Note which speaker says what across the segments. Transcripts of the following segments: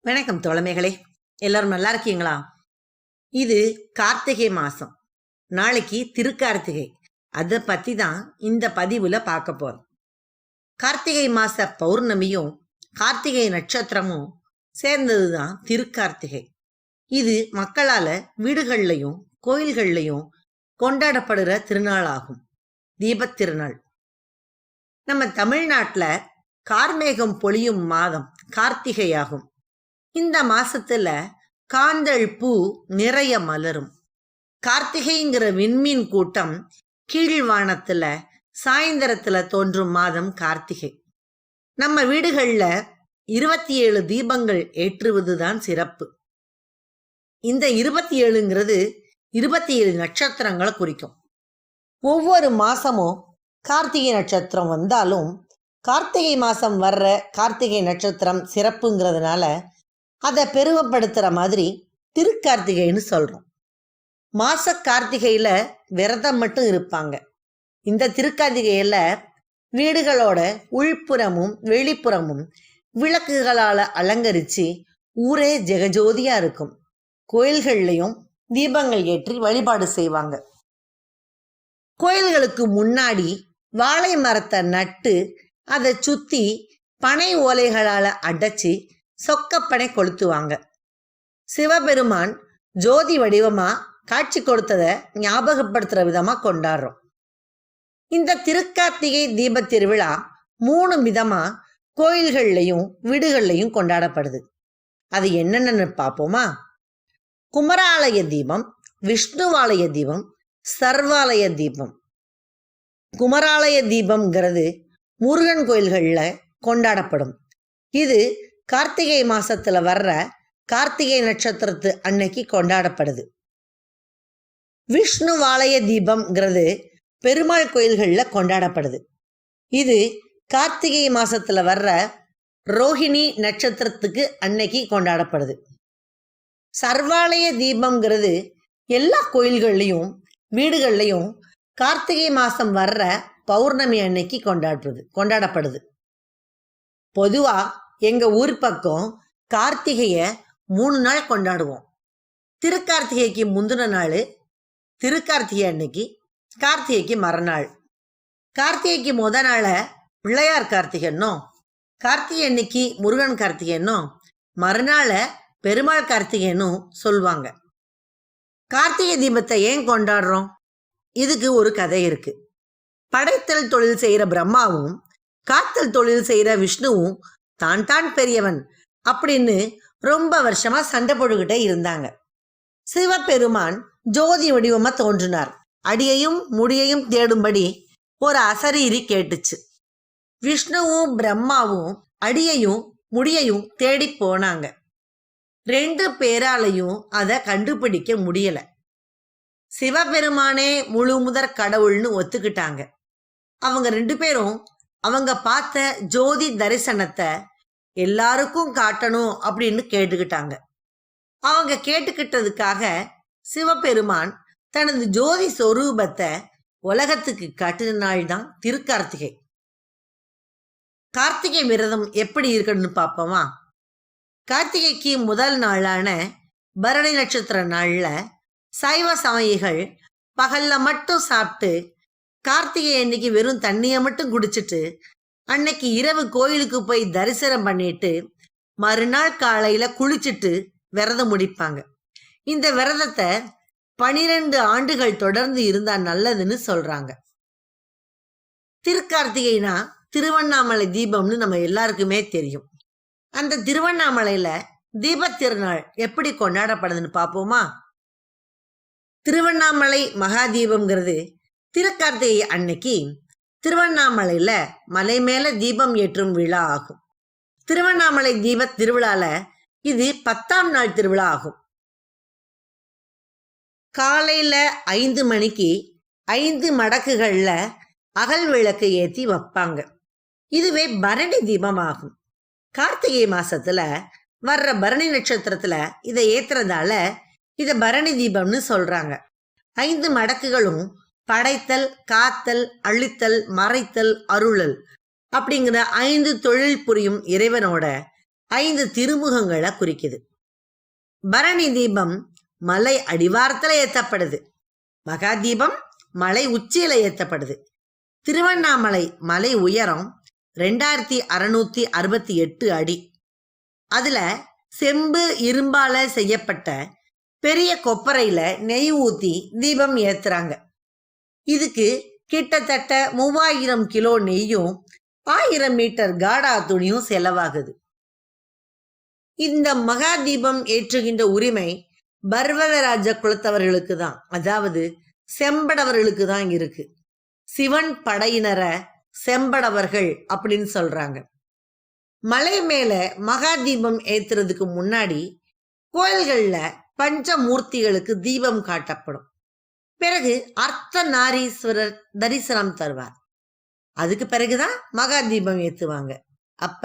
Speaker 1: வணக்கம் தோழமைகளே, எல்லாரும் நல்லா இருக்கீங்களா? இது கார்த்திகை மாசம். நாளைக்கு திருக்கார்த்திகை. அதை பத்தி தான் இந்த பதிவுல பார்க்க போறோம். கார்த்திகை மாச பௌர்ணமியும் கார்த்திகை நட்சத்திரமும் சேர்ந்ததுதான் திருக்கார்த்திகை. இது மக்களால வீடுகள்லையும் கோயில்கள்லையும் கொண்டாடப்படுற திருநாளாகும். தீபத் திருநாள். நம்ம தமிழ்நாட்டுல கார்மேகம் பொழியும் மாதம் கார்த்திகையாகும். இந்த மாசத்துல காந்தள் பூ நிறைய மலரும். கார்த்திகைங்கிற விண்மீன் கூட்டம் கீழ்வானத்துல சாயந்தரத்துல தோன்றும் மாதம் கார்த்திகை. நம்ம வீடுகள்ல 27 தீபங்கள் ஏற்றுவதுதான் சிறப்பு. இந்த 27ங்கிறது 27 நட்சத்திரங்களை குறிக்கும். ஒவ்வொரு மாசமும் கார்த்திகை நட்சத்திரம் வந்தாலும் கார்த்திகை மாசம் வர்ற கார்த்திகை நட்சத்திரம் சிறப்புங்கிறதுனால அதை பெருமைப்படுத்துற மாதிரி திருக்கார்த்திகைன்னு சொல்றோம். மாச கார்த்திகையில விரதம் மட்டும் இருப்பாங்க. இந்த திருக்கார்த்திகையில வீடுகளோட உள்புறமும் வெளிப்புறமும் விளக்குகளால அலங்கரிச்சு ஊரே ஜெகஜோதியா இருக்கும். கோயில்கள்லையும் தீபங்கள் ஏற்றி வழிபாடு செய்வாங்க. கோயில்களுக்கு முன்னாடி வாழை மரத்தை நட்டு அதை சுத்தி பனை ஓலைகளால அடைச்சி சொக்கப்பனை கொளுத்துவாங்க. சிவபெருமான் ஜோதி வடிவமா காட்சி கொடுத்ததை ஞாபகப்படுத்துற விதமா கொண்டாடுறோம். இந்த திருக்கார்த்திகை தீப திருவிழா 3 விதமா கோயில்கள்லையும் வீடுகள்லையும் கொண்டாடப்படுது. அது என்னென்னு பார்ப்போமா? குமராலய தீபம், விஷ்ணுவாலய தீபம், சர்வாலய தீபம். குமராலய தீபம்ங்கிறது முருகன் கோயில்கள்ல கொண்டாடப்படும். இது கார்த்திகை மாசத்துல வர்ற கார்த்திகை நட்சத்திரத்து அன்னைக்கு கொண்டாடப்படுது. விஷ்ணுவாலய தீபம்ங்கிறது பெருமாள் கோயில்கள்ல கொண்டாடப்படுது. இது கார்த்திகை மாசத்துல வர்ற ரோஹிணி நட்சத்திரத்துக்கு அன்னைக்கு கொண்டாடப்படுது. சர்வாலய தீபம்ங்கிறது எல்லா கோயில்கள்லையும் வீடுகள்லையும் கார்த்திகை மாசம் வர்ற பௌர்ணமி அன்னைக்கு கொண்டாடப்படுது. பொதுவா எங்க ஊர் பக்கம் கார்த்திகைய 3 நாள் கொண்டாடுவோம். திருக்கார்த்திகைக்கு முந்தின நாள் திருக்கார்த்திகை அன்னைக்கு, கார்த்திகைக்கு மறுநாள். கார்த்திகைக்கு முத நாள பிள்ளையார் கார்த்திகைன்னும், கார்த்திகை அன்னைக்கு முருகன் கார்த்திகைன்னும், மறுநாள பெருமாள் கார்த்திகைன்னும் சொல்லுவாங்க. கார்த்திகை தீபத்தை ஏன் கொண்டாடுறோம்? இதுக்கு ஒரு கதை இருக்கு. படைத்தல் தொழில் செய்யற பிரம்மாவும் காத்தல் தொழில் செய்யற விஷ்ணுவும் தான் பெரியவன் அப்படின்னு ரொம்ப வருஷமா சண்டை போட்டுக்கிட்டே இருந்தாங்க. சிவபெருமான் ஜோதி வடிவமா தோன்றினார். அடியையும் முடியையும் தேடும்படி ஒரு அசரீரி கேட்டுச்சு. விஷ்ணுவும் பிரம்மாவும் அடியையும் முடியையும் தேடி போனாங்க. 2 பேராலையும் அதை கண்டுபிடிக்க முடியல. சிவபெருமானே முழு முதற் கடவுள்னு ஒத்துக்கிட்டாங்க. அவங்க 2 பேரும் அவங்க பார்த்த ஜோதி தரிசனத்தை எல்லாருக்கும் காட்டணும் அப்படின்னு கேட்டுக்கிட்டாங்க. அவங்க கேட்டுக்கிட்டதுக்காக சிவபெருமான் தனது ஜோதி சொரூபத்தை உலகத்துக்கு காட்டின நாள் தான் திருக்கார்த்திகை. கார்த்திகை விரதம் எப்படி இருக்குன்னு பார்ப்போமா? கார்த்திகைக்கு முதல் நாளான பரணி நட்சத்திர நாள்ல சைவ சமயிகள் பகல்ல மட்டும் சாப்பிட்டு கார்த்திகை அன்னைக்கு வெறும் தண்ணியை மட்டும் குடிச்சிட்டு அன்னைக்கு இரவு கோயிலுக்கு போய் தரிசனம் பண்ணிட்டு மறுநாள் காலையில குளிச்சுட்டு விரதம் முடிப்பாங்க. இந்த விரதத்தை 12 ஆண்டுகள் தொடர்ந்து இருந்தா நல்லதுன்னு சொல்றாங்க. திருக்கார்த்திகைனா திருவண்ணாமலை தீபம்னு நம்ம எல்லாருக்குமே தெரியும். அந்த திருவண்ணாமலையில தீபத் திருநாள் எப்படி கொண்டாடப்படுதுன்னு பார்ப்போமா? திருவண்ணாமலை மகாதீபம்ங்கிறது திருக்கார்த்திகை அன்னைக்கு திருவண்ணாமலையில மலை மேல தீபம் ஏற்றும் விழா ஆகும். திருவண்ணாமலை தீப திருவிழால இது 10ஆம் நாள் திருவிழா ஆகும். காலையில 5 மணிக்கு 5 மடக்குகள்ல அகல் விளக்கு ஏற்றி வைப்பாங்க. இதுவே பரணி தீபம் ஆகும். கார்த்திகை மாசத்துல வர்ற பரணி நட்சத்திரத்துல இதை ஏத்துறதால இதை பரணி தீபம்னு சொல்றாங்க. 5 மடக்குகளும் படைத்தல், காத்தல், அழித்தல், மறைத்தல், அருளல் அப்படிங்கிற 5 தொழில் புரியும் இறைவனோட 5 திருமுகங்களை குறிக்குது. பரணி தீபம் மலை அடிவாரத்துல ஏத்தப்படுது. மகா தீபம் மலை உச்சியில ஏத்தப்படுது. திருவண்ணாமலை மலை உயரம் 2668 அடி. அதுல செம்பு இரும்பால செய்யப்பட்ட பெரிய கொப்பரையில நெய் ஊத்தி தீபம் ஏத்துறாங்க. இதுக்கு கிட்டத்தட்ட 3000 கிலோ நெய்யும் 1000 மீட்டர் காடா துணியும் செலவாகுது. இந்த மகா தீபம் ஏற்றுகின்ற உரிமை பர்வதராஜ குலத்தவர்களுக்கு தான், அதாவது செம்படவர்களுக்கு தான் இருக்கு. சிவன் படையினரை செம்படவர்கள் அப்படின்னு சொல்றாங்க. மலை மேல மகா தீபம் ஏத்துறதுக்கு முன்னாடி கோயில்கள்ல பஞ்சமூர்த்திகளுக்கு தீபம் காட்டப்படும். பிறகு அர்த்தநாரீஸ்வரர் தரிசனம் தருவார். அதுக்கு பிறகுதான் மகா தீபம் ஏத்துவாங்க. அப்ப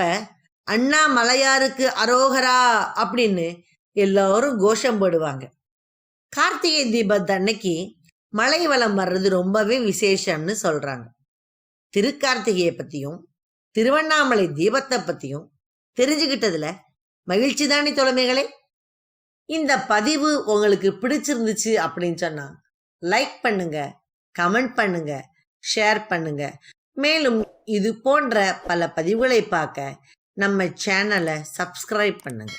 Speaker 1: அண்ணாமலையாருக்கு அரோகரா அப்படின்னு எல்லாரும் கோஷம் போடுவாங்க. கார்த்திகை தீபத்தன்னைக்கு மலை வலம் வர்றது ரொம்பவே விசேஷம்னு சொல்றாங்க. திருக்கார்த்திகையை பத்தியும் திருவண்ணாமலை தீபத்தை பத்தியும் தெரிஞ்சுக்கிட்டதுல மகிழ்ச்சி தானே தோழமைகளே. இந்த பதிவு உங்களுக்கு பிடிச்சிருந்துச்சு அப்படின்னு சொன்னா லைக் பண்ணுங்க, கமெண்ட் பண்ணுங்க, ஷேர் பண்ணுங்க. மேலும் இது போன்ற பல பதிவுகளை பார்க்க நம்ம சேனலை சப்ஸ்கிரைப் பண்ணுங்க.